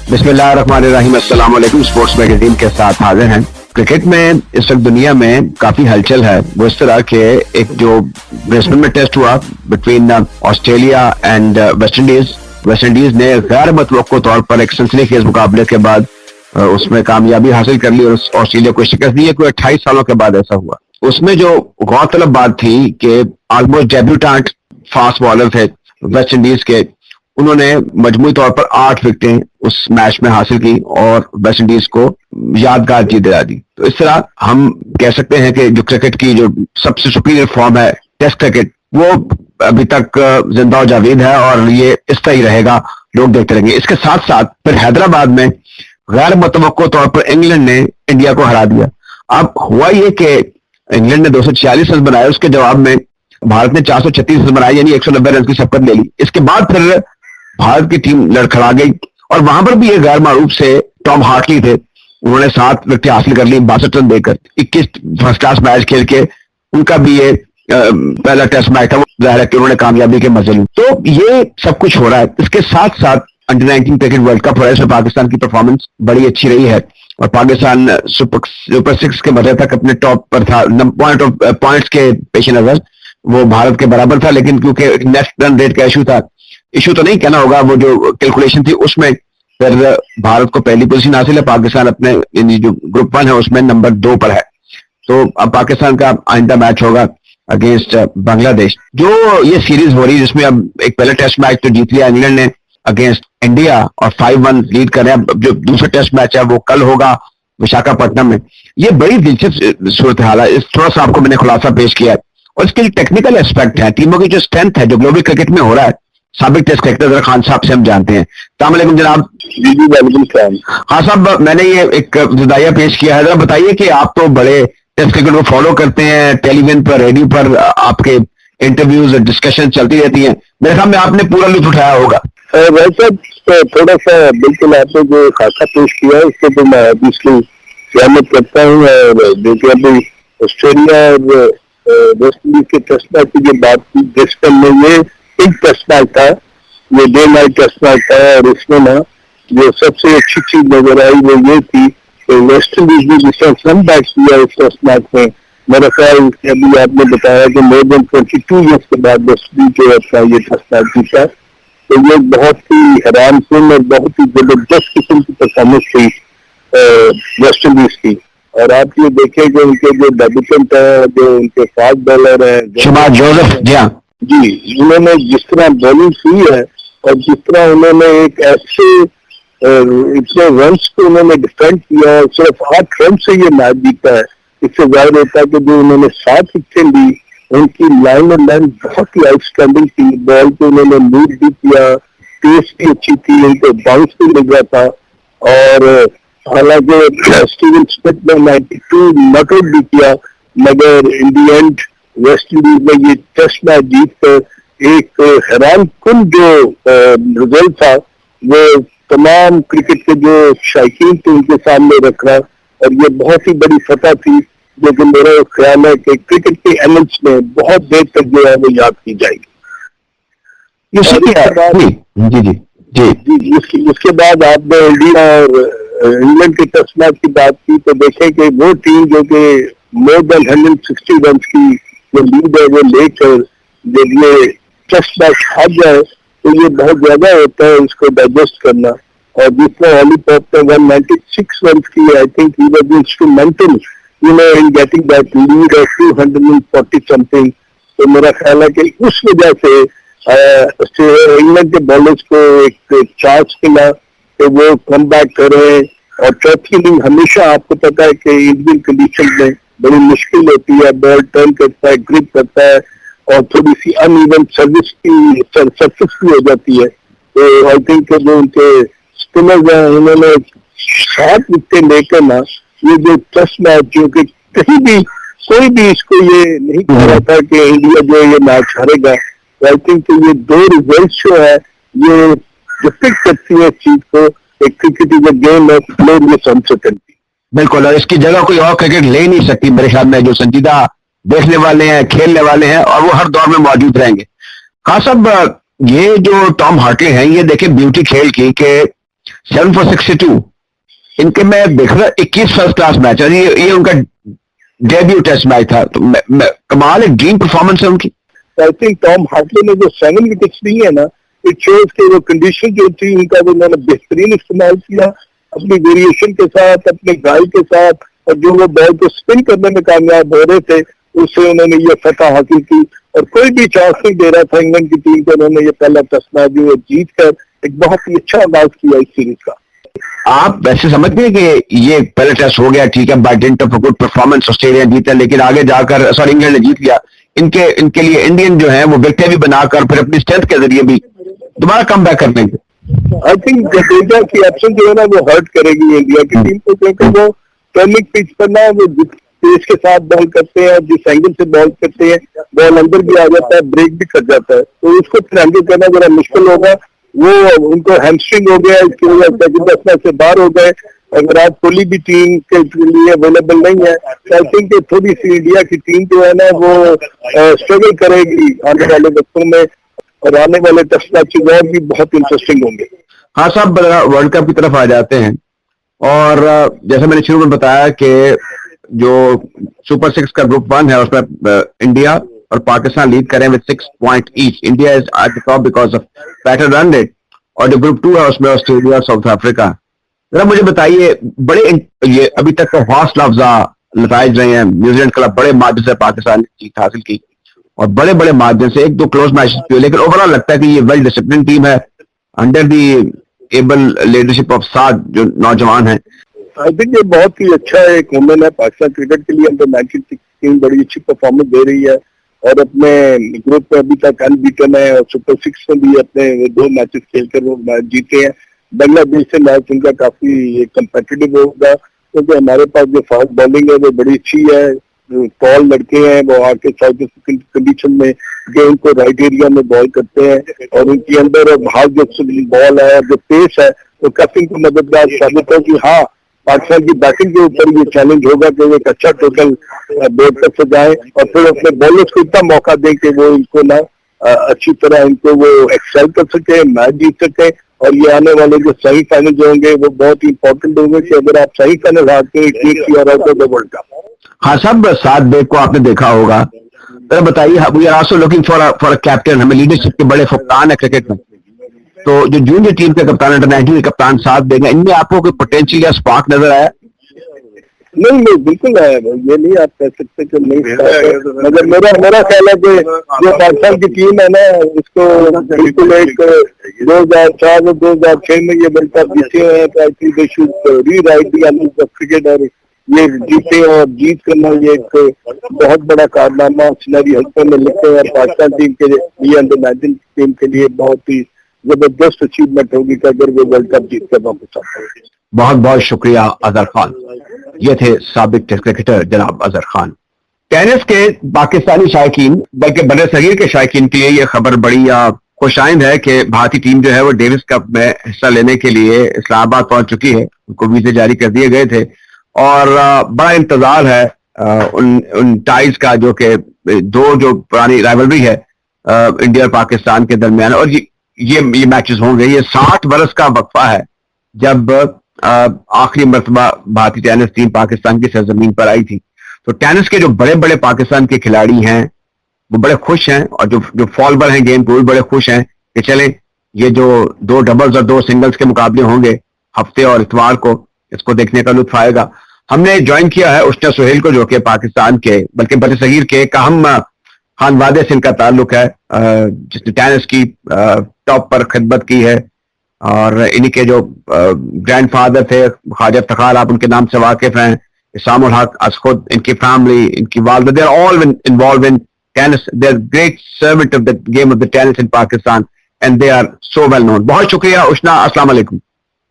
बिस्मिल्लाहिर्रहमानिर्रहीम, अस्सलाम वालेकुम। स्पोर्ट्स मैगजीन के साथ हाजिर हैं। क्रिकेट में इस वक्त दुनिया में काफी हलचल है। वो इस तरह के एक जो ब्रिस्बेन में टेस्ट हुआ between Australia and West Indies. West Indies ने गैर मतवक्को तौर पर एक सनसनीखेज मुकाबले के बाद उसमें कामयाबी हासिल कर ली और ऑस्ट्रेलिया को शिकस्त दी। कोई 28 सालों के बाद ऐसा हुआ। उसमें जो गौरतलब बात थी कि ऑलमोस्ट डेब्यूटेंट फास्ट बॉलर थे वेस्ट इंडीज के, उन्होंने मजमूई तौर पर 8 विकेटें उस मैच में हासिल की और वेस्ट इंडीज को यादगार जीत दिला दी। तो इस तरह हम कह सकते हैं कि जो क्रिकेट की जो सबसे सुपीरियर फॉर्म है टेस्ट क्रिकेट, वो अभी तक जिंदा और जावेद है और ये इस तरह ही रहेगा, लोग देखते रहेंगे। इसके साथ साथ फिर हैदराबाद में गैर मुतवक्को तौर पर इंग्लैंड ने इंडिया को हरा दिया। अब हुआ ये कि इंग्लैंड ने 246 रन बनाए, उसके जवाब में भारत ने 436 रन बनाए, यानी 190 रन की शपथ ले ली। इसके बाद फिर भारत की टीम लड़खड़ा गई और वहां पर भी ये गैर मारूफ से टॉम हार्टली थे, उन्होंने 7 विकेट हासिल कर ली 62 रन देकर। 21 फर्स्ट क्लास मैच खेल के उनका भी ये पहला टेस्ट मैच था, वो जाहिर है कि उन्होंने कामयाबी के मजे लिए। तो ये सब कुछ हो रहा है। इसके साथ साथ अंडर 19 क्रिकेट वर्ल्ड कप हो रहा है, इसमें पाकिस्तान की परफॉर्मेंस बड़ी अच्छी रही है और पाकिस्तान सुपर 6 के मजे तक अपने टॉप पर था। पॉइंट्स के पेश नजर वो भारत के बराबर था, लेकिन क्योंकि नेक्स्ट रन रेट का इशू तो नहीं कहना होगा, वो जो कैलकुलेशन थी उसमें फिर भारत को पहली पोजीशन हासिल है। पाकिस्तान अपने जो ग्रुप 1 है उसमें नंबर 2 पर है। तो अब पाकिस्तान का आइंदा मैच होगा अगेंस्ट बांग्लादेश। जो ये सीरीज हो रही है जिसमें अब एक पहला टेस्ट मैच तो जीत लिया इंग्लैंड ने अगेंस्ट इंडिया और 5-1 लीड कर रहे हैं। जो दूसरा टेस्ट मैच है वो कल होगा विशाखापट्टनम में। ये बड़ी दिलचस्प सूरत हाल है। थोड़ा सा आपको मैंने खुलासा पेश किया है और इसके लिए टेक्निकल एस्पेक्ट है, टीमों की जो स्ट्रेंथ है, जो ग्लोबल क्रिकेट में हो रहा है। साबिक टेस्ट क्रिकेटर खान साहब से हम जानते हैं। अस्सलाम वालेकुम जनाब। जी वालेकुम सलाम। हाँ साहब, मैंने ये एक जुदाइया पेश किया है, जरा बताइए कि आप तो बड़े टेस्ट क्रिकेट को फॉलो करते हैं, टेलीविजन पर, रेडियो पर आपके इंटरव्यूज और डिस्कशन चलती रहती हैं, मेरे ख्याल में आपने पूरा लुत्फ उठाया होगा। वैसे थोड़ा सा बिल्कुल आपने जो खाका पेश किया है उससे तो मैं ऑब्वियसली सहमत करता हूँ। जो कि अभी ऑस्ट्रेलिया और वेस्ट इंडीज के टेस्ट मैच की जो बात की, ब्रिस्बेन में ये एक टेस्ट मैच था, ये डे नाइट टेस्ट मैच था और इसमें ना जो सबसे अच्छी चीज नजर आई वो ये थी कि वेस्ट इंडीज ने जिस तरह कम बैक किया इस टेस्ट मैच में, मेरा ख्याल अभी आपने बताया कि मोर देन 22 ईयर्स के बाद वेस्ट इंडीज जो अपना ये टेस्ट मैच जीता, तो ये बहुत ही हैरान कुन और बहुत ही जबरदस्त किस्म की परफॉर्मेंस थी वेस्ट इंडीज की। और आप ये देखें कि उनके जो डेब्यूटेंट है, जो उनके फास्ट बॉलर है शहबाज जोसेफ जी, उन्होंने जिस तरह बॉलिंग की है और जिस तरह उन्होंने एक ऐसे इतने रन्स को उन्होंने डिफेंड किया और सिर्फ 8 रन से ये मैच जीता है, इससे जाहिर होता है कि जो उन्होंने 7 विकेटें ली, उनकी लाइन और लाइन बहुत ही आउटस्टैंडिंग थी। बॉल को उन्होंने मूव भी किया, पेस भी अच्छी थी, उनको बाउंस भी मिल रहा था और हालांकि स्टीवन स्मिथ ने 92 नॉट आउट भी किया, मगर इन दी एंड वेस्ट इंडीज में ये टेस्ट मैच जीत कर एक हैरान कुन जो रिजल्ट था वो तमाम क्रिकेट के जो शायकीन थे उनके सामने रख रहा और ये बहुत ही बड़ी फतह थी, जो कि मेरा ख्याल है कि क्रिकेट के एनल्स में बहुत देर तक जो है वो याद की जाएगी। उसके बाद आपने इंडिया और इंग्लैंड के टेस्ट मैच की बात की, तो देखें कि वो टीम जो कि मोर देन 160 रन की जो लीड है वो लेकर जब ये टेस्ट मैच हार जाए तो ये बहुत ज्यादा होता है इसको डाइजेस्ट करना। और जितना ऑली पॉप ने 196 रन की, I think he was instrumental in getting that lead of 240 something. तो मेरा ख्याल है कि उस वजह से इंग्लैंड के बॉलर्स को एक चांस मिला कि वो कम बैक करें। और चौथी इनिंग हमेशा आपको पता है कि इंडियन कंडीशन में बड़ी मुश्किल होती है, बॉल टर्न करता है, ग्रिप करता है और थोड़ी सी अनइवन सर्विस भी हो जाती है। तो आई थिंक जो उनके स्पिनर्स हैं उन्होंने 7 विकेट लेकर ना ये जो टेस्ट मैच, जो कि कहीं भी कोई भी इसको ये नहीं कह रहा था कि इंडिया जो ये मैच हारेगा, तो आई थिंक ये 2 रिजल्ट जो है ये डिफेक्ट करती है इस चीज को। एक cricket is a game of glorious uncertainty. बिल्कुल, और इसकी जगह कोई और क्रिकेट ले नहीं सकती मेरे ख्याल में। जो संजीदा देखने वाले हैं, खेलने वाले हैं और वो हर दौर में मौजूद रहेंगे। खास साहब, ये जो टॉम हार्टली हैं, ये देखें ब्यूटी खेल की कि 7 for 62। इनके मैं देख रहा 21 फर्स्ट क्लास मैच और ये उनका डेब्यू टेस्ट मैच था। तो कमाल है, ड्रीम परफॉर्मेंस है उनकी। आई थिंक टॉम हार्टले ने जो 7 विकेट्स ली है ना, इट शोज के वो कंडीशन जो थी उनका वो उन्होंने बेहतरीन इस्तेमाल किया अपनी वेरिएशन के साथ, अपने गाल के साथ, और जो वो बॉल को स्पिन करने में कामयाब हो रहे थे उससे उन्होंने ये फतह हासिल की। और कोई भी चांस नहीं दे रहा था इंग्लैंड की टीम को, उन्होंने ये पहला टेस्ट मैच जो जीत कर एक बहुत ही अच्छा आगाज किया इस सीरीज का। आप वैसे समझते हैं कि ये पहला टेस्ट हो गया, ठीक है, by dint of good performance Australia जीता, लेकिन आगे जाकर सॉरी इंग्लैंड ने जीत लिया, इनके लिए इंडियन जो है वो विकेटें भी बनाकर फिर अपनी स्ट्रेंथ के जरिए भी दोबारा कम बैक कर देंगे। आई थिंक जडेजा की एब्सेंस जो है ना वो हर्ट करेगी इंडिया की टीम को, क्योंकि वो टर्निंग पिच पर ना वो तेज के साथ बॉल करते हैं, जिस एंगल से बॉल करते हैं बॉल अंदर भी आ जाता है, ब्रेक भी कर जाता है, तो उसको फिर हैंडल करना जरा मुश्किल होगा। वो उनको हैमस्ट्रिंग हो गया, इसकी वजह से सेकंड टेस्ट मैच से बाहर हो गए। अगर आज कोहली भी टीम के लिए अवेलेबल नहीं है तो आई थिंक थोड़ी सी इंडिया की टीम जो है ना वो स्ट्रगल करेगी आने वाले वक्तों में, और आने वाले टेस्ट मैचेस और भी बहुत इंटरेस्टिंग होंगे। हाँ साहब, वर्ल्ड कप की तरफ आ जाते हैं और जैसे मैंने शुरू में बताया कि जो सुपर 6 का ग्रुप 1 है उसमें इंडिया और पाकिस्तान लीड करें with 6 point each. India is at the top because of better run rate, और जो ग्रुप 2 है उसमें ऑस्ट्रेलिया और साउथ अफ्रीका। जरा मुझे बताइए, बड़े ये अभी तक तो हौसला अफजा नताइज रहे हैं। न्यूजीलैंड के खिलाफ बड़े मार्जिन से पाकिस्तान ने जीत हासिल की और बड़े बड़े मार्जिन से 1-2 क्लोज मैचेस भी हुए, लेकिन ओवरऑल लगता है कि ये वेल डिसिप्लिन टीम है under the able leadership of Saad जो नौजवान है। आई थिंक ये बहुत ही अच्छा एक वुमेन है पाकिस्तान क्रिकेट के लिए। अंडर 19 टीम बड़ी अच्छी परफॉर्मेंस दे रही है और अपने ग्रुप में अभी तक अनबीटन है, और सुपर 6 में भी अपने 2 मैचेस खेलकर वो मैच जीते हैं। बांग्लादेश से मैच उनका काफी कम्पिटिटिव होगा, क्योंकि हमारे पास जो फास्ट बॉलिंग है वो बड़ी अच्छी है, टॉल लड़के हैं, वो आके साउथ अफ्रीकन कंडीशन में गेंद को राइट एरिया में बॉल करते हैं, और उनके अंदर हाफ जो बॉल है, जो पेस है, वो काफी को मददगार साबित है कि हाँ पाकिस्तान की बैटिंग के ऊपर ये चैलेंज होगा कि वो एक अच्छा टोटल बोर्ड तक सजाए और फिर अपने बॉलर्स को इतना मौका दें कि वो इनको ना अच्छी तरह इनको वो एक्सेल कर सके, मैच जीत सके। और ये आने वाले जो सेमीफाइनल जो होंगे वो बहुत ही इंपॉर्टेंट होंगे कि अगर आप सेमीफाइनल हारते हैं टीम की और out of the world cup. हाँ साहब, 7 बैग को आपने देखा होगा। तो बताइए, we are also looking for a captain. हमें लीडरशिप के बड़े फुकतान है क्रिकेट में, तो जो जूनियर टीम के कप्तान, अंडर 19 के कप्तान साथ देंगे, इनमें आपको कोई पोटेंशियल या स्पार्क नजर आया? नहीं बिल्कुल है, ये नहीं आप कह सकते कि नहीं, मगर मेरा ख्याल है कि जो पाकिस्तान की टीम है ना उसको बिल्कुल एक 2004 और 2006 में ये वर्ल्ड कप जीते हैं, तो I think they should rewrite the animals of cricket, और ये जीते और जीत करना ये एक बहुत बड़ा कारनामा सिनारी हल्के में लिखते हैं। पाकिस्तान टीम के लिए, अंडर 19 टीम के लिए बहुत ही जबरदस्त अचीवमेंट होगी कि अगर वो वर्ल्ड कप जीत कर वापस आते हैं। बहुत बहुत शुक्रिया अजहर खान। ये थे साबिक टेस्ट क्रिकेटर जनाब अजहर खान। टेनिस के पाकिस्तानी शायकीन बल्कि बड़े सगीर के शायकीन के लिए ये खबर बड़ी खुशाइंद है कि भारतीय टीम जो है वो डेविस कप में हिस्सा लेने के लिए इस्लामाबाद पहुंच चुकी है। उनको वीजे जारी कर दिए गए थे और बड़ा इंतजार है उन टाइज का, जो कि 2 जो पुरानी राइवलरी है इंडिया और पाकिस्तान के दरमियान, और ये मैचेस होंगे। ये 60 बरस का वक्फा है जब आखिरी मरतबा भारतीय टेनिस टीम पाकिस्तान की सरजमीन पर आई थी। तो टेनिस के जो बड़े बड़े पाकिस्तान के खिलाड़ी हैं वो बड़े खुश हैं, और जो फॉलोअर हैं गेम के वो भी बड़े खुश हैं कि चले ये जो 2 डबल्स और 2 सिंगल्स के मुकाबले होंगे हफ्ते और इतवार को, इसको देखने का लुत्फ आएगा। हमने ज्वाइन किया है उष्णा सुहेल को, जो कि पाकिस्तान के बल्कि बड़े सगीर के एक अहम खानवादे से इनका ताल्लुक है, जिसने टेनिस की टॉप पर खिदमत की है, और इन्हीं के जो ग्रैंडफादर थे ख्वाजा इफ्तिखार, आप उनके नाम से वाकिफ हैं, इसाम उल हक, असखुद, इनकी फैमिली, इनकी वालदा, they are all involve in tennis, they are great servant of the game of the tennis in Pakistan and they are so well known. बहुत शुक्रिया उष्णा, अस्सलाम वालेकुम।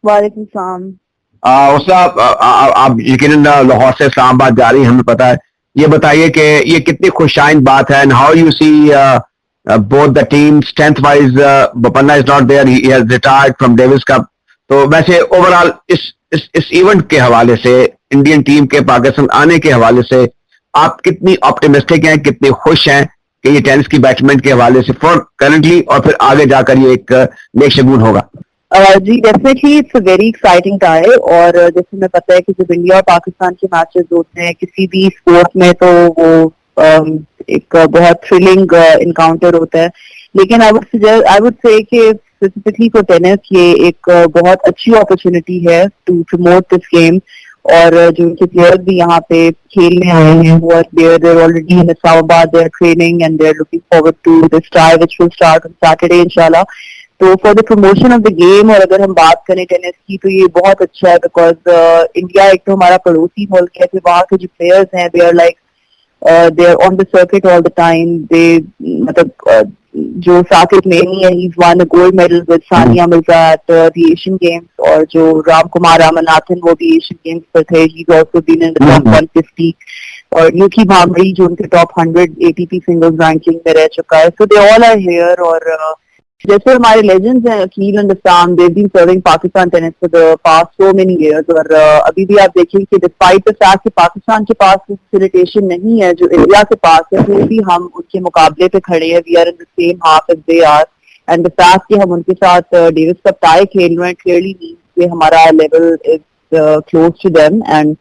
वालेकुम सलाम। उष्णा, आप यकीनन लाहौर से इस्लामाबाद जा रही हैं, हमें पता है। ये बताइए कि ये कितनी खुशाइंद बात है, and how you see both the teams strength wise, Bopanna is not there, he has retired from Davis Cup। तो वैसे ओवरऑल इस इवेंट के हवाले से, इंडियन टीम के पाकिस्तान आने के हवाले से आप कितनी ऑप्टिमिस्टिक हैं, कितने खुश हैं कि ये टेनिस की बैट्समैन के हवाले से फॉर करंटली और फिर आगे जाकर ये एक नेक शगुन होगा? जी definitely it's a very exciting time. और जैसे मैं पता है कि जब इंडिया और पाकिस्तान के मैचेस होते हैं किसी भी स्पोर्ट में तो वो एक बहुत थ्रिलिंग इनकाउंटर होता है। लेकिन आई वुड से कि स्पेसिफिकली फॉर टेनिस ये एक बहुत अच्छी अपॉर्चुनिटी है टू प्रमोट दिस गेम। और जो उनके प्लेयर्स भी यहाँ पे खेलने आए हैं वो there already in Islamabad, they are training and they are looking forward to this tie which will start on Saturday इंशाल्लाह। तो for the promotion of the game, और अगर हम बात करें टेनिस की तो ये बहुत अच्छा है बिकॉज इंडिया एक तो हमारा पड़ोसी मुल्क है, फिर वहाँ के जो प्लेयर्स हैं they are like they are on the circuit all the time. They मतलब जो साकिब मेहनी है he won gold medal with Sania Mirza at the Asian Games, और जो राम कुमार रामनाथन वो भी एशियन गेम्स पर थे, he is also been in the top 150। और यूकी भांबड़ी जो उनके टॉप 100 एटीपी सिंगल्स रैंकिंग में रह चुका है। So they all are here. और जैसे हमारे लेजेंड्स हैं Aqeel and Aisam, they been serving Pakistan tennis for the past so many years. और अभी भी आप देखिए कि डिस्पाइट द फैक्ट कि पाकिस्तान के पास फैसिलिटेशन नहीं है जो इंडिया के पास है, फिर भी हम उनके मुकाबले पे खड़े हैं। We are in the same half as they are. And the fact कि हम उनके साथ डेविस कप टाई खेल रहे हैं क्लियरली मीन्स कि हमारा level is close to them. And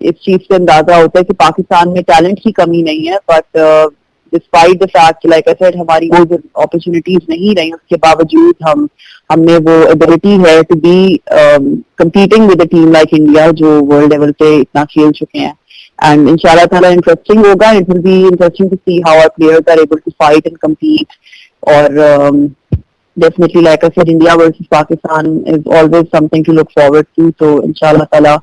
इस चीज से अंदाजा होता है कि पाकिस्तान में टैलेंट की कमी नहीं है, but despite the fact like I said हमारी वो अपॉर्चुनिटीज नहीं रही, उसके बावजूद हमने वो एबिलिटी है to be competing with a team like India जो वर्ल्ड लेवल पे इतना खेल चुके हैं। एंड इंशाल्लाह ताला इंटरेस्टिंग होगा। It will be interesting to see how our players are able to fight and compete. और definitely like I said India versus Pakistan is always something to look forward to। तो इंशाल्लाह ताला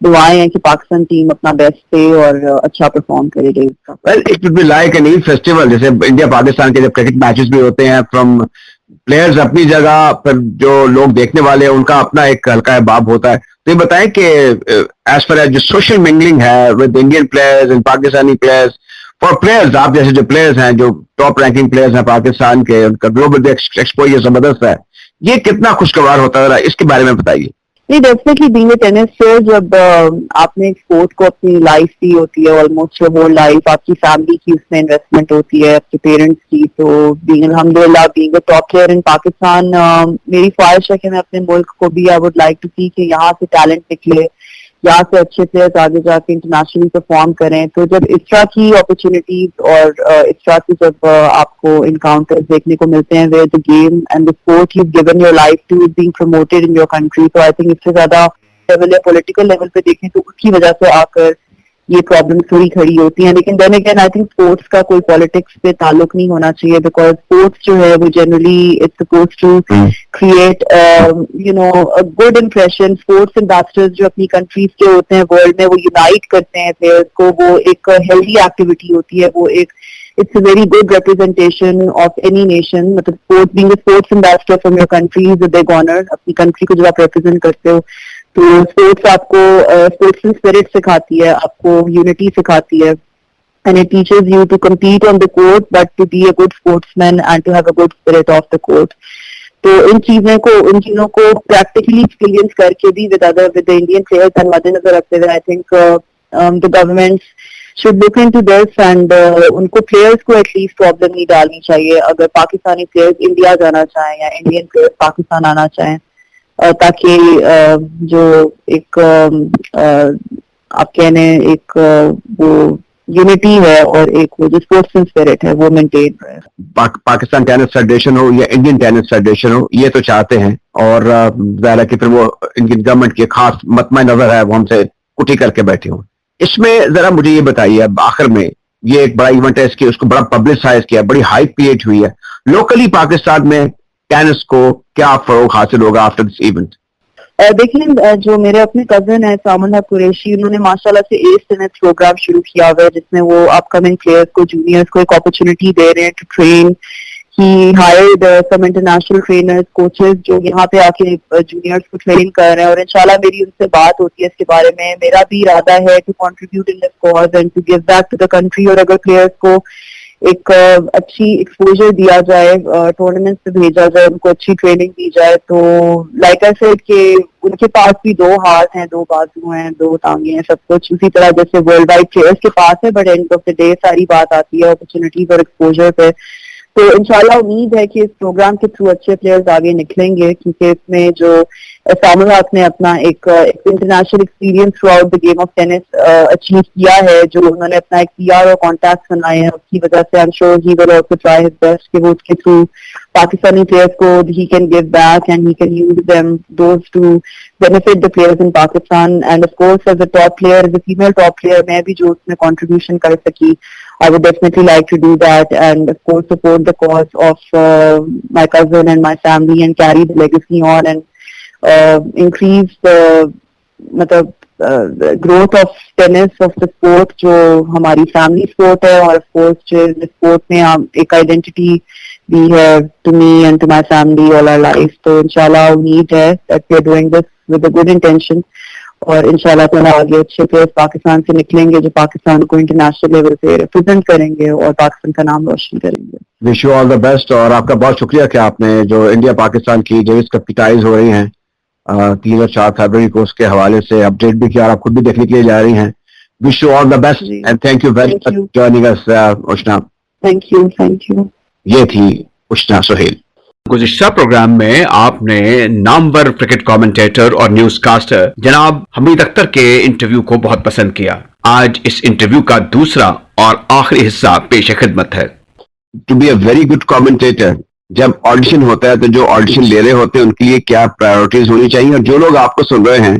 दुआएं हैं कि पाकिस्तान टीम अपना best दे और अच्छा परफॉर्म करे Davis cup. Well it will be like an Eid festival, जैसे इंडिया पाकिस्तान के जब क्रिकेट मैचेस भी होते हैं, फ्रॉम प्लेयर्स अपनी जगह पर जो लोग देखने वाले हैं उनका अपना एक हल्का अहबाब होता है। तो ये बताएं कि एज पर जो सोशल मिंगलिंग है with Indian players and Pakistani players, for players आप जैसे जो प्लेयर्स हैं जो टॉप रैंकिंग प्लेयर्स हैं पाकिस्तान के, उनका ग्लोबल एक्सपोजर जबरदस्त है, ये कितना खुशगवार होता है, इसके बारे में बताइए। नहीं definitely being a tennis player, जब आपने एक स्पोर्ट को अपनी लाइफ दी होती है, ऑलमोस्ट योर होल लाइफ आपकी फैमिली की उसमें इन्वेस्टमेंट होती है, आपके पेरेंट्स की, तो बीइंग अल्हम्दुलिल्लाह being a top player in Pakistan, मेरी ख्वाहिश है कि मैं अपने मुल्क को भी आई वुड लाइक टू सी कि यहाँ से टैलेंट निकले, यहाँ से अच्छे प्लेयर्स आगे जाके इंटरनेशनली परफॉर्म करें। तो जब इस तरह की अपॉर्चुनिटीज और इस तरह की जब आपको इनकाउंटर्स देखने को मिलते हैं where the game and the sport you given your life to is being promoted in your country, तो आई थिंक इससे ज्यादा लेवल या पॉलिटिकल लेवल पे देखें तो उसकी वजह से आकर ये प्रॉब्लम थोड़ी खड़ी होती हैं। लेकिन then again I think sports का कोई पॉलिटिक्स पे ताल्लुक नहीं होना चाहिए, बिकॉज स्पोर्ट्स जो है वो generally it's supposed to create you know a good impression. Sports ambassadors जो अपनी कंट्रीज के होते हैं वर्ल्ड में, वो यूनाइट करते हैं प्लेयर्स को, वो एक हेल्दी एक्टिविटी होती है, वो एक it's a very good representation of any nation. मतलब sports being a sports ambassador from your country is a big honour. अपनी कंट्री को जब आप रिप्रेजेंट करते हो तो स्पोर्ट्स आपको स्पोर्ट्समैन स्पिरिट सिखाती है, आपको यूनिटी सिखाती है, and it teaches you to compete on the court but to be a good sportsman and to have a good spirit of the court. तो इन चीजों को प्रैक्टिकली एक्सपीरियंस करके भी with the Indian players and मद्देनजर रखते हुए I think the government should look into this and उनको प्लेयर्स को एटलीस्ट प्रॉब्लम नहीं डालनी चाहिए अगर पाकिस्तानी प्लेयर्स इंडिया जाना चाहें या इंडियन प्लेयर्स पाकिस्तान आना चाहें, ताकि जो एक आप कहने एक वो यूनिटी है और एक वो जो स्पोर्ट्समैन स्पिरिट है वो मेंटेन रहे। पाकिस्तान टेनिस फेडरेशन हो या इंडियन टेनिस फेडरेशन हो, ये तो चाहते हैं, और ज़ाहिर है कि फिर वो इंडियन गवर्नमेंट की खास मतमा नजर है वो हमसे कुटी करके बैठे हों। इसमें जरा मुझे ये बताइए, अब आखिर में ये एक बड़ा इवेंट है, इसकी उसको बड़ा पब्लिसाइज किया, बड़ी हाइप क्रिएट हुई है, लोकली पाकिस्तान में टेनिस को क्या फरोग हासिल होगा आफ्टर दिस इवेंट? देखिए जो मेरे अपने कजन है सामना कुरैशी, उन्होंने माशाल्लाह से एस टेनिस प्रोग्राम शुरू किया हुआ है जिसमें वो अपकमिंग प्लेयर्स को, जूनियर्स को एक अपॉर्चुनिटी दे रहे हैं to train. He hired some international trainers, coaches जो यहाँ पे आके जूनियर्स को ट्रेन कर रहे हैं, और इंशाल्लाह मेरी उनसे बात होती है इसके बारे में। मेरा भी इरादा है to contribute in this cause and to give back to the country, और अगर प्लेयर्स को एक अच्छी एक्सपोजर दिया जाए, टूर्नामेंट्स में भेजा जाए, उनको अच्छी ट्रेनिंग दी जाए, तो लाइक आई सेड कि उनके पास भी दो हाथ हैं, दो बाजू हैं, दो टांगे हैं, सब कुछ उसी तरह जैसे वर्ल्ड वाइड प्लेयर्स के पास है, but end of the day सारी बात आती है अपॉर्चुनिटीज और एक्सपोजर पे। तो इंशाल्लाह उम्मीद है कि इस प्रोग्राम के थ्रू अच्छे प्लेयर्स आगे निकलेंगे, क्योंकि इसमें जो सामुल हक ने अपना एक international experience through out the game of tennis achieve किया है, जो उन्होंने अपना एक पीआर और कॉन्टैक्ट बनाए हैं, उसकी वजह से I am sure he will also try his best कि वो उसके थ्रू पाकिस्तानी प्लेयर्स को he can give back and he can use them those to benefit the players in Pakistan. And of course as a top player, as a female top player, मैं भी जो उसमें contribution कर सकी, I would definitely like to do that and of course support the cause of my cousin and my family and carry the legacy on and increase the growth of tennis, of the sport जो हमारी family sport है, और of course जो the sport में हम एक identity भी है to me and to my family all our life। तो इंशाल्लाह उम्मीद है that we are doing this with a good intention और इंशाल्लाह ताला आगे अच्छे प्लेयर्स पाकिस्तान से निकलेंगे जो पाकिस्तान को इंटरनेशनल लेवल पे रिप्रेजेंट करेंगे और पाकिस्तान का नाम रोशन करेंगे। Wish you all the best और आपका बहुत शुक्रिया कि आपने जो इंडिया पाकिस्तान की जो इस कप की टाइज हो रही हैं 3 और 4 फरवरी को, उसके हवाले से अपडेट भी किया और आप खुद भी देखने के लिए जा रही हैं। Wish you all the best and thank you very much joining us Ushana. Thank you. ये थी उष्णा सोहेल। गुज़िश्ता प्रोग्राम में आपने नामवर क्रिकेट कमेंटेटर और न्यूज कास्टर जनाब हमीद अख्तर के इंटरव्यू को बहुत पसंद किया। आज इस इंटरव्यू का दूसरा और आखिरी हिस्सा पेश खिदमत है। To be a very good commentator, जब ऑडिशन होता है तो जो ऑडिशन ले रहे होते हैं उनके लिए क्या प्रायोरिटीज होनी चाहिए, और जो लोग आपको सुन रहे हैं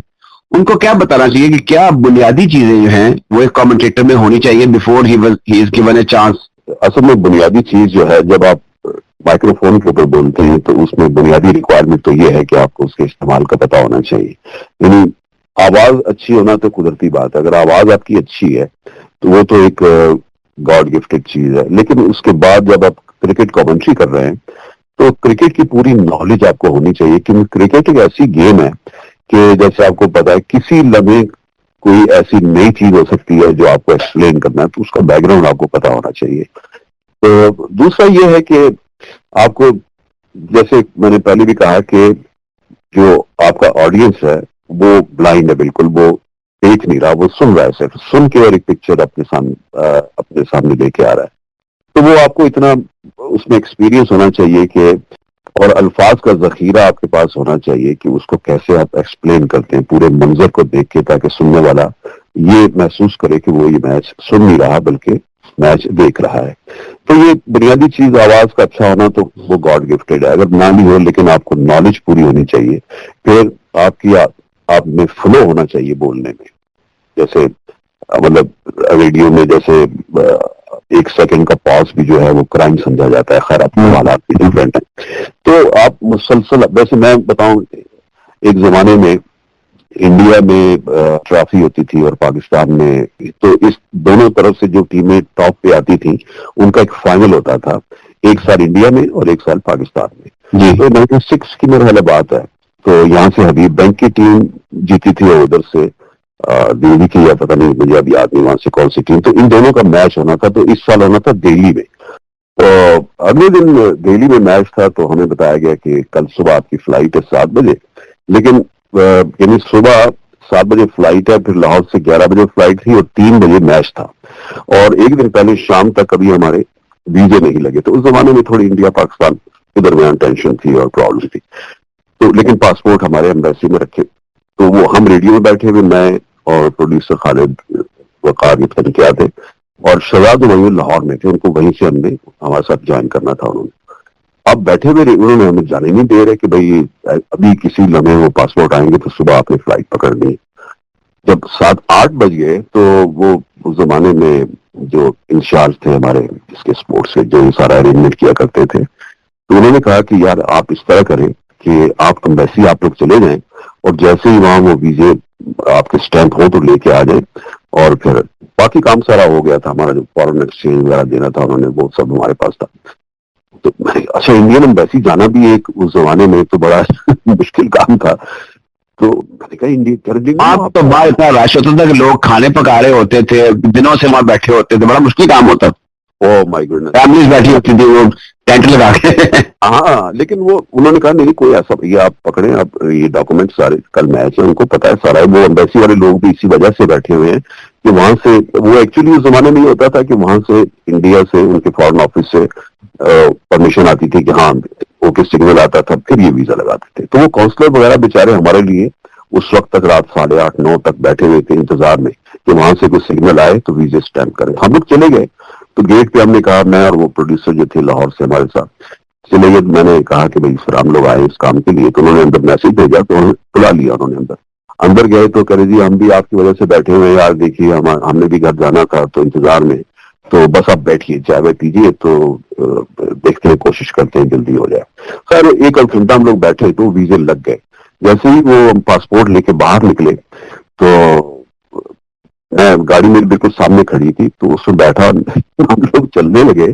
उनको क्या बताना चाहिए कि क्या बुनियादी चीजें जो हैं वो एक कमेंटेटर में होनी चाहिए before he is given a chance. असल में बुनियादी चीज जो है, जब आप माइक्रोफोन के ऊपर बोलते हैं तो उसमें बुनियादी रिक्वायरमेंट तो ये है कि आपको उसके इस्तेमाल का पता होना चाहिए। यानी आवाज अच्छी होना तो कुदरती बात है, अगर आवाज आपकी अच्छी है तो वो तो एक गॉड गिफ्टेड चीज है, लेकिन उसके बाद जब आप क्रिकेट कमेंट्री कर रहे हैं तो क्रिकेट की पूरी नॉलेज आपको होनी चाहिए, क्योंकि क्रिकेट एक ऐसी गेम है कि जैसे आपको पता है किसी लम्हे कोई ऐसी नई चीज हो सकती है जो आपको एक्सप्लेन करना है, तो उसका बैकग्राउंड आपको पता होना चाहिए। तो दूसरा ये है कि आपको, जैसे मैंने पहले भी कहा कि जो आपका ऑडियंस है वो ब्लाइंड है, बिल्कुल वो देख नहीं रहा, वो सुन रहा है, सिर्फ सुन के और एक पिक्चर अपने सामने लेके आ रहा है। तो वो आपको इतना उसमें एक्सपीरियंस होना चाहिए कि, और अल्फाज का जखीरा आपके पास होना चाहिए कि उसको कैसे आप एक्सप्लेन करते हैं पूरे मंजर को देख के, ताकि सुनने वाला ये महसूस करे कि वो ये मैच सुन नहीं रहा बल्कि मैच देख रहा है। तो ये बुनियादी चीज आवाज का अच्छा होना तो वो गॉड गिफ्टेड है, अगर ना भी हो लेकिन आपको नॉलेज पूरी होनी चाहिए। फिर आप में फ्लो होना चाहिए बोलने में, जैसे मतलब रेडियो में जैसे 1 सेकंड का पॉज भी जो है वो क्राइम समझा जाता है। खैर अपने हालात भी डिफरेंट है, तो आप मुसलसल, वैसे मैं बताऊं एक जमाने में इंडिया में ट्रॉफी होती थी और पाकिस्तान में, तो इस दोनों तरफ से जो टीमें टॉप पे आती थी उनका एक फाइनल होता था, एक साल इंडिया में और एक साल पाकिस्तान में जी। तो 96 की मेरे बात है, तो यहाँ से हबीब बैंक की टीम जीती थी और उधर से दिल्ली की, या पता नहीं मुझे अभी याद नहीं वहां से कौन सी टीम, तो इन दोनों का मैच होना था। तो इस साल होना था दिल्ली में, तो अगले दिन दिल्ली में मैच था, तो हमें बताया गया कि कल सुबह आपकी फ्लाइट है 7 बजे, लेकिन यानी सुबह 7 बजे फ्लाइट है, फिर लाहौर से 11 बजे फ्लाइट थी और 3 बजे मैच था, और एक दिन पहले शाम तक कभी हमारे वीजे नहीं लगे। तो उस जमाने में थोड़ी इंडिया पाकिस्तान के दरमियान टेंशन थी और प्रॉब्लम थी, तो लेकिन पासपोर्ट हमारे एम्बेसी में रखे, तो वो हम रेडियो में बैठे हुए, मैं और प्रोड्यूसर खालिद वकार ये क्या थे, और शहजाद वही लाहौर में थे, उनको वहीं से हमने हमारे साथ ज्वाइन करना था। उन्होंने अब बैठे हुए उन्होंने हमें जाने नहीं दे रहे कि भाई अभी किसी लम्हे वो पासपोर्ट आएंगे तो सुबह आपने फ्लाइट पकड़नी। जब 7-8 बज गए तो वो उस जमाने में जो इंचार्ज थे हमारे इसके स्पोर्ट्स के, जो सारा अरेंजमेंट किया करते थे, तो उन्होंने कहा कि यार आप इस तरह करें कि आप एम्बेसी आप लोग चले जाएं और जैसे ही वहां वो वीजे आपके स्टैंप हो तो लेके आ जाए, और फिर बाकी काम सारा हो गया था। हमारा जो फॉरेन एक्सचेंज वगैरह देना था उन्होंने वो सब हमारे पास था। तो अच्छा, इंडियन एम्बेसी जाना भी एक उस जमाने में तो बड़ा मुश्किल काम था। तो मैंने कहा इंडिया आप तो बाहर इतना रश होता था कि लोग खाने पका रहे होते थे, दिनों से वहां बैठे होते थे, बड़ा मुश्किल काम होता। ओह माय गुडनेस, फैमिलीज बैठी होती थी वो टेंट लगा के हाँ, लेकिन वो उन्होंने कहा नहीं कोई ऐसा, ये आप पकड़े, आप ये डॉक्यूमेंट सारे, कल मैच है, उनको पता है सारा। वो एम्बेसी वाले लोग भी इसी वजह से बैठे हुए हैं कि वहां से वो एक्चुअली उस जमाने में ये होता था कि वहां से इंडिया से उनके फॉरेन ऑफिस से परमिशन आती थी कि हाँ ओके सिग्नल आता था, फिर ये वीजा लगाते थे। तो वो काउंसलर वगैरह बेचारे हमारे लिए उस वक्त तक रात 8:30-9 तक बैठे हुए थे इंतजार में कि वहां से कोई सिग्नल आए तो वीजे स्टैंप करें। हम लोग चले गए तो गेट पे हमने कहा, मैं और वो प्रोड्यूसर जो थे लाहौर से हमारे साथ चले गए, मैंने कहा कि भाई फिर हम लोग आए इस काम के लिए, तो उन्होंने अंदर मैसेज भेजा, तो उन्होंने बुला लिया उन्होंने अंदर गए तो कह रहे जी हम भी आपकी वजह से बैठे हुए हैं यार, देखिए हमने भी घर जाना था तो इंतजार में, तो बस आप बैठिए चाय वाय पीजिए, तो देखते हैं कोशिश करते हैं जल्दी हो जाए। खैर 1 घंटा हम लोग बैठे तो वीजे लग गए। जैसे ही वो हम पासपोर्ट लेके बाहर निकले तो मैं गाड़ी मेरे बिल्कुल सामने खड़ी थी, तो उसमें बैठा हम लोग चलने लगे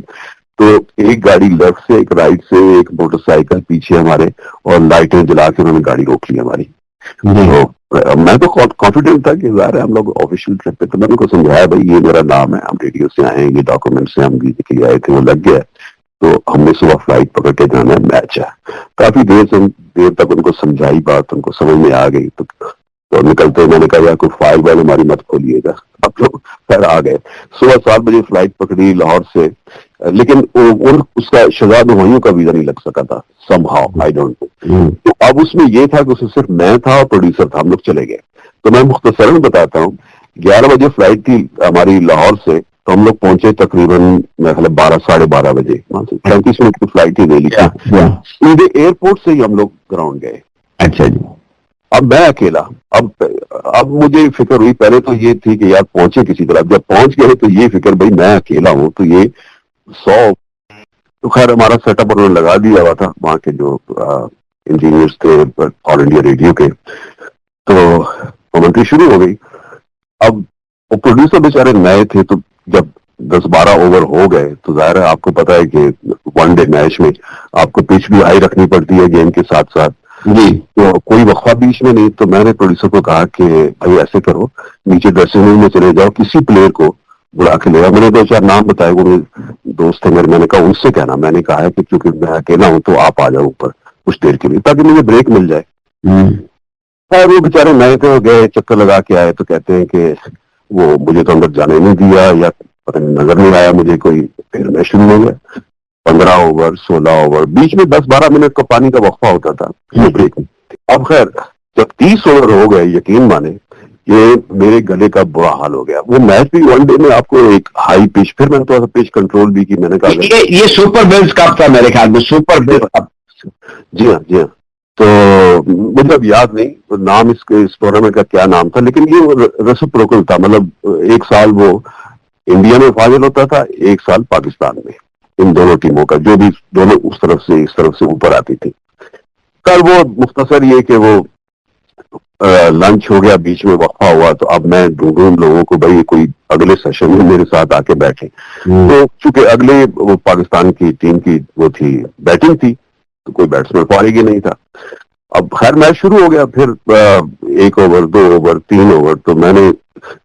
तो एक गाड़ी लेफ्ट से, एक राइट से, एक मोटरसाइकिल पीछे हमारे, और लाइटें जला के उन्होंने गाड़ी रोक ली हमारी। तो मैं तो कॉन्फिडेंट था कि ज़ाहिर है हम लोग ऑफिशियल ट्रिप पे, तो मैंने उनको समझाया भाई ये मेरा नाम है, हम रेडियो से आए हैं, ये डॉक्यूमेंट्स से हम वीजे के लिए आए थे, वो लग गया तो हमने सुबह फ्लाइट पकड़ के जाना है, मैच है। काफी देर तक उनको समझाई बात, उनको समझ में आ गई। तो निकलते मैंने कहा यार कोई फाइल वाइल हमारी मत खोलिएगा, आप लोग फिर आ गए। सुबह 7 बजे फ्लाइट पकड़ी लाहौर से, लेकिन उसका शहजाद हुमायूं का वीजा नहीं लग सका था समहाउ, आई डोंट नो। तो अब उसमें ये था कि उसमें सिर्फ मैं था और प्रोड्यूसर था, हम लोग चले गए। तो मैं मुख्तसरन बताता हूँ, 11 बजे फ्लाइट थी हमारी लाहौर से, तो हम लोग पहुंचे तकरीबन मेरे ख्याल 12 साढ़े 12 बजे, 35 मिनट की फ्लाइट थी दिल्ली की। सीधे एयरपोर्ट से ही हम लोग ग्राउंड गए। अच्छा जी। अब मैं अकेला, अब मुझे फिक्र हुई, पहले तो ये थी कि यार पहुंचे किसी तरह, जब पहुंच गए तो ये फिक्र भाई मैं अकेला हूं, तो ये 100, तो खैर हमारा सेटअप उन्होंने लगा दिया हुआ था, वहां के जो इंजीनियर्स थे ऑल इंडिया रेडियो के, तो कमेंट्री शुरू हो गई। अब वो प्रोड्यूसर बेचारे नए थे, तो जब 10-12 ओवर हो गए तो जाहिर है आपको पता है कि वनडे मैच में आपको पिच भी हाई रखनी पड़ती है गेम के साथ साथ जी, तो कोई वक्फा बीच में नहीं। तो मैंने प्रोड्यूसर को कहा कि भाई ऐसे करो, नीचे ड्रेसिंग रूम में चले जाओ, किसी प्लेयर को बुला के ले आओ। मैंने 2-4 नाम बताए, वो मेरे दोस्त थे मेरे, मैंने कहा उनसे कहना, मैंने कहा है कि क्योंकि मैं अकेला हूं तो आप आ जाओ ऊपर कुछ देर के लिए ताकि मुझे ब्रेक मिल जाए। और वो बेचारे नए थे, गए चक्कर लगा के आए, तो कहते हैं कि वो मुझे तो अंदर जाने नहीं दिया, या पता नहीं नजर नहीं आया मुझे कोई, फिर मैं शुरू हो गया। 15 ओवर 16 ओवर, बीच में 10-12 मिनट का पानी का वक्फा होता था ब्रेक में। अब खैर जब 30 ओवर हो गए, यकीन माने कि मेरे गले का बुरा हाल हो गया। वो मैच भी वनडे में आपको एक हाई पिच, फिर मैंने थोड़ा सा पिच कंट्रोल भी की, मैंने कहा ये सुपर बिल्स कप था मेरे ख्याल में, सुपर बिल्स कप। जी हाँ जी हाँ। तो मुझे अब याद नहीं तो नाम इस टूर्नामेंट का क्या नाम था, लेकिन ये रेसिप्रोकल था, मतलब एक साल वो इंडिया में फाइनल होता था, एक साल पाकिस्तान में, इन दोनों टीमों का, जो भी दोनों उस तरफ से इस तरफ से ऊपर आती थी। कल वो मुख्तसर ये कि वो लंच हो गया, बीच में वक्फा हुआ, तो अब मैं ढूंढूं लोगों को भाई कोई अगले सेशन में मेरे साथ आके बैठे। तो चूंकि अगले वो पाकिस्तान की टीम की वो थी बैटिंग थी, तो कोई बैट्समैन फारिग ही नहीं था। अब खैर मैच शुरू हो गया, फिर 1 ओवर 2 ओवर 3 ओवर, तो मैंने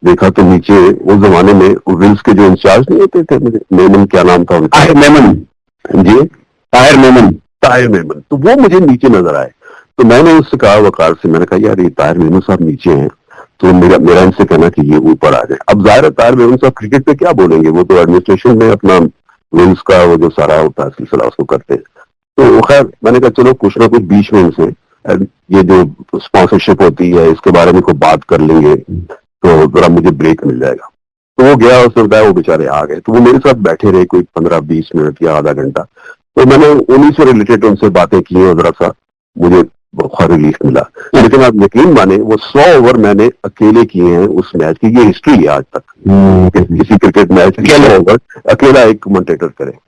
देखा तो नीचे उस जमाने में विल्स के जो इंचार्ज नहीं होते थे, मुझे मेमन क्या नाम था उनका, ताहिर मेमन जी, ताहिर मेमन, तो वो मुझे नीचे नजर आए। तो मैंने उससे कहा वकार से, मैंने कहा यार ये ताहिर मेमन साहब नीचे हैं, तो मेरा इनसे कहना कि ये ऊपर आ जाए। अब जाहिर है ताहिर मेमन साहब क्रिकेट पे क्या बोलेंगे, वो तो एडमिनिस्ट्रेशन में अपना विल्स का वो जो सारा होता है सिलसिला उसको करते हैं। तो खैर मैंने कहा चलो कुछ ना कुछ बीच में इनसे ये जो स्पॉन्सरशिप होती है इसके बारे में कोई बात कर लेंगे तो जरा मुझे ब्रेक मिल जाएगा। तो वो गया, उसने बताया, वो बेचारे आ गए, तो वो मेरे साथ बैठे रहे कोई 15-20 मिनट या आधा घंटा। तो मैंने उन्हीं से रिलेटेड उनसे बातें की और जरा सा मुझे बहुत रिलीफ मिला। लेकिन आप यकीन माने वो 100 ओवर मैंने अकेले किए हैं उस मैच की, ये हिस्ट्री है आज तक किसी क्रिकेट मैच 100 ओवर अकेला एक कमेंटेटर करे।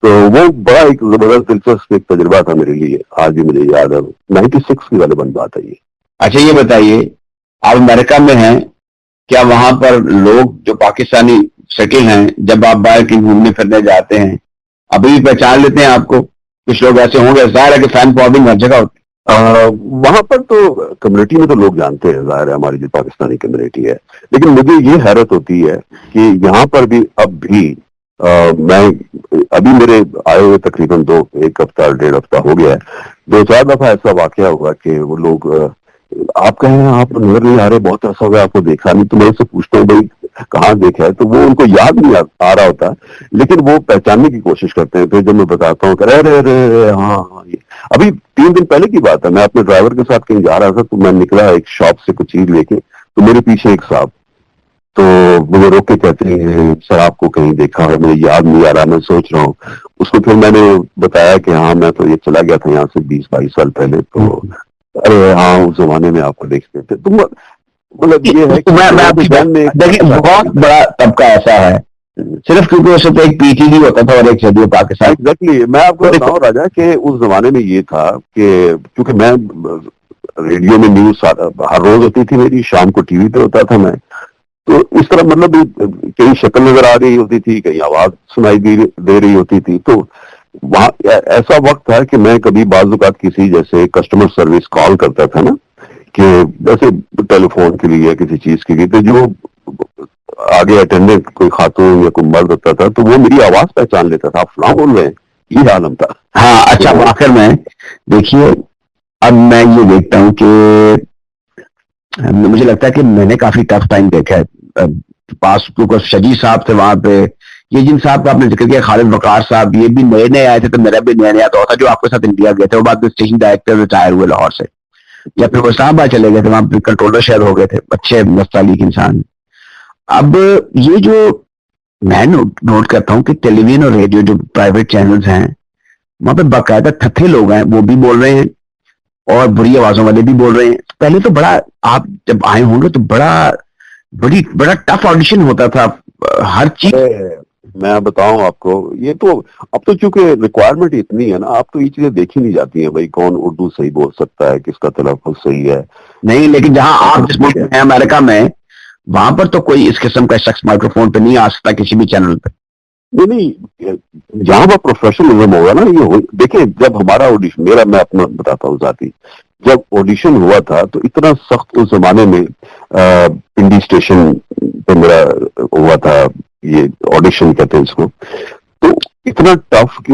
तो वो बड़ा एक जबरदस्त दिलचस्प एक तजुर्बा था मेरे लिए, आज भी मुझे याद है। 96 की वाली बात है ये। अच्छा ये बताइए, आप अमेरिका में हैं, क्या वहां पर लोग जो पाकिस्तानी सेटल हैं, जब आप बाहर कहीं घूमने फिरने जाते हैं, अभी भी पहचान लेते हैं आपको? कुछ लोग ऐसे होंगे, जाहिर है कि फैन फॉलोइंग हर जगह होती है। वहां पर तो कम्युनिटी में तो लोग जानते हैं, जाहिर है हमारी जो पाकिस्तानी कम्युनिटी है। लेकिन मुझे ये हैरत होती है कि यहाँ पर भी अब भी मैं अभी मेरे आए हुए तकरीबन 1 हफ्ता 1.5 हफ्ता हो गया है, 2-4 दफा ऐसा वाकया हुआ कि वो लोग आप कहें आप नजर नहीं आ रहे, बहुत ऐसा हो गया आपको देखा नहीं, तो मैं उससे पूछता हूँ भाई कहाँ देखा है, तो वो उनको याद नहीं आ रहा होता, लेकिन वो पहचानने की कोशिश करते हैं। फिर जब मैं बताता हूँ अरे अरे अरे हाँ हाँ, ये अभी 3 दिन पहले की बात है, मैं अपने ड्राइवर के साथ कहीं जा रहा था, तो मैं निकला एक शॉप से कुछ चीज लेके, तो मेरे पीछे एक साहब, तो मुझे रोक के कहते हैं सर आपको कहीं देखा है, मुझे याद नहीं आ रहा, मैं सोच रहा हूँ। उसको फिर मैंने बताया कि हाँ मैं तो ये चला गया था यहाँ से 20-22 साल पहले, तो अरे हाँ उस जमाने में आपको देखते थे। तो मतलब ये है कि मैं आपकी बात देखिए, बहुत बड़ा तबका ऐसा है, सिर्फ क्योंकि उस वक्त एक पीटीडी होता था और एक रेडियो पाकिस्तान। एग्जैक्टली, मैं आपको बताऊं राजा कि उस जमाने में ये था कि क्योंकि मैं रेडियो में न्यूज हर रोज होती थी मेरी, शाम को टीवी पे होता था मैं, तो इस तरह मतलब कहीं शक्ल नजर आ रही होती थी, कहीं आवाज सुनाई दे रही होती थी, तो वहाँ ऐसा वक्त था कि मैं कभी बाज़-औक़ात किसी जैसे कस्टमर सर्विस कॉल करता था ना, कि जैसे टेलीफोन के लिए या किसी चीज के लिए, तो जो आगे अटेंडेंट कोई खातून या कोई मर्द होता था, तो वो मेरी आवाज पहचान लेता था, आप फलां बोल रहे हैं, ये आलम था। हाँ अच्छा, आखिर में देखिए, अब मैं ये देखता हूँ कि मुझे लगता है कि मैंने काफी टफ टाइम देखा है पास, क्योंकि शजी साहब थे वहां पे, ये जिन साहब का आपने जिक्र किया खालिद वकार साहब, ये भी नए नए आए थे, तो मेरा भी नया नया दौर था, जो आपके साथ इंडिया गए थे, वो बाद में स्टेशन डायरेक्टर रिटायर हुए लाहौर से, या फिर वो इस्लामाबाद चले गए थे, वहां पे कंट्रोलर शायद हो गए थे, अच्छे नस्तालीक इंसान। अब ये जो मैं नोट करता हूँ कि टेलीविजन और रेडियो जो प्राइवेट चैनल्स हैं, वहां पे बाकायदा थथे लोग हैं, वो भी बोल रहे हैं और बुरी आवाजों वाले भी बोल रहे हैं। पहले तो बड़ा, आप जब आए होंगे तो बड़ा टफ ऑडिशन होता था हर चीज। मैं बताऊं आपको, ये तो अब तो चूंकि रिक्वायरमेंट इतनी है ना, अब तो ये चीजें देखी नहीं जाती हैं, भाई कौन उर्दू सही बोल सकता है, किसका तलफ़्फ़ुज़ सही है। नहीं, लेकिन जहां आप जिस मुल्क में हैं, अमेरिका में, वहां पर तो कोई इस किस्म का शख्स माइक्रोफोन पे नहीं आ सकता किसी भी चैनल पे। नहीं, जहां पर प्रोफेशनलिज्म होगा ना, ये देखिए जब हमारा ऑडिशन, मैं अपना बताता हूँ जाती, जब ऑडिशन हुआ था तो इतना सख्त उस जमाने में पिंडी स्टेशन पे मेरा हुआ था, ये ऑडिशन कहते हैं इसको, तो इतना टफ कि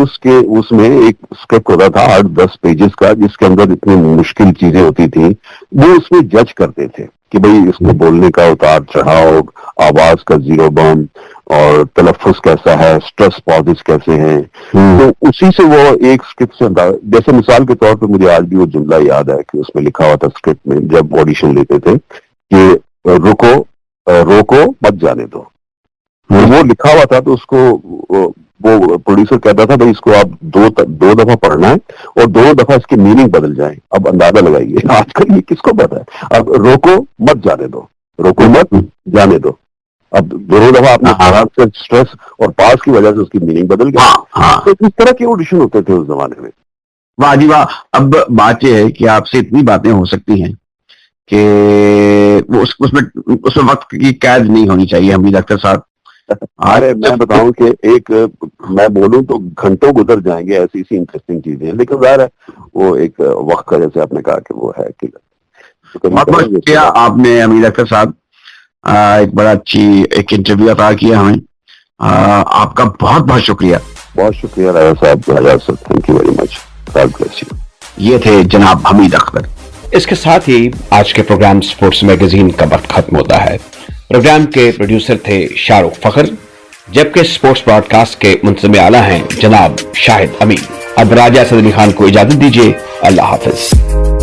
उसमें एक स्क्रिप्ट होता था 8-10 पेजेस का, जिसके अंदर इतनी मुश्किल चीजें होती थी, वो उसमें जज करते थे कि भाई इसको बोलने का उतार चढ़ाव, आवाज का जीरो बम, और तलफ़्फ़ुज़ कैसा है, स्ट्रेस पॉजेस कैसे हैं, तो उसी से वो एक स्क्रिप्ट से, जैसे मिसाल के तौर पे मुझे आज भी वो जुमला याद है कि उसमें लिखा हुआ था स्क्रिप्ट में, जब ऑडिशन लेते थे कि रोको मत जाने दो, वो लिखा हुआ था, तो उसको वो प्रोड्यूसर कहता था भाई इसको आप दो दफा पढ़ना है और 2 दफा इसकी मीनिंग बदल जाए। अब अंदाजा लगाइए आजकल ये किसको पता है। अब रोको मत जाने दो, रोको मत जाने दो, अब 2 दफा आपने आराम से स्ट्रेस और पास की वजह से उसकी मीनिंग बदल गई। तो इस तरह के ऑडिशन होते थे उस जमाने में। वाह जी वाह। अब बात यह है कि आपसे इतनी बातें हो सकती हैं कि वो उसमें वक्त की कैद नहीं होनी चाहिए हमीद अख्तर साहब। अरे मैं बताऊं कि एक मैं बोलूं तो घंटों गुजर जाएंगे, ऐसी सी इंटरेस्टिंग चीजें हैं, लेकिन जाहिर है वो एक वक्त का, जैसे आपने कहा कि वो है कि बहुत बहुत शुक्रिया आपने हमीद अख्तर साहब, एक बड़ा अच्छी एक इंटरव्यू अता किया हमें, आपका बहुत बहुत शुक्रिया। बहुत शुक्रिया राजा साहब, thank you very much, God bless you. ये थे जनाब हमीद अख्तर। इसके साथ ही आज के प्रोग्राम स्पोर्ट्स मैगजीन का वक्त खत्म होता है। प्रोग्राम के प्रोड्यूसर थे शाहरुख फखर, जबकि स्पोर्ट्स ब्रॉडकास्ट के मुंतज़िम आला हैं जनाब शाहिद अमीन। अब राजा सदर अली खान को इजाजत दीजिए, अल्लाह हाफिज।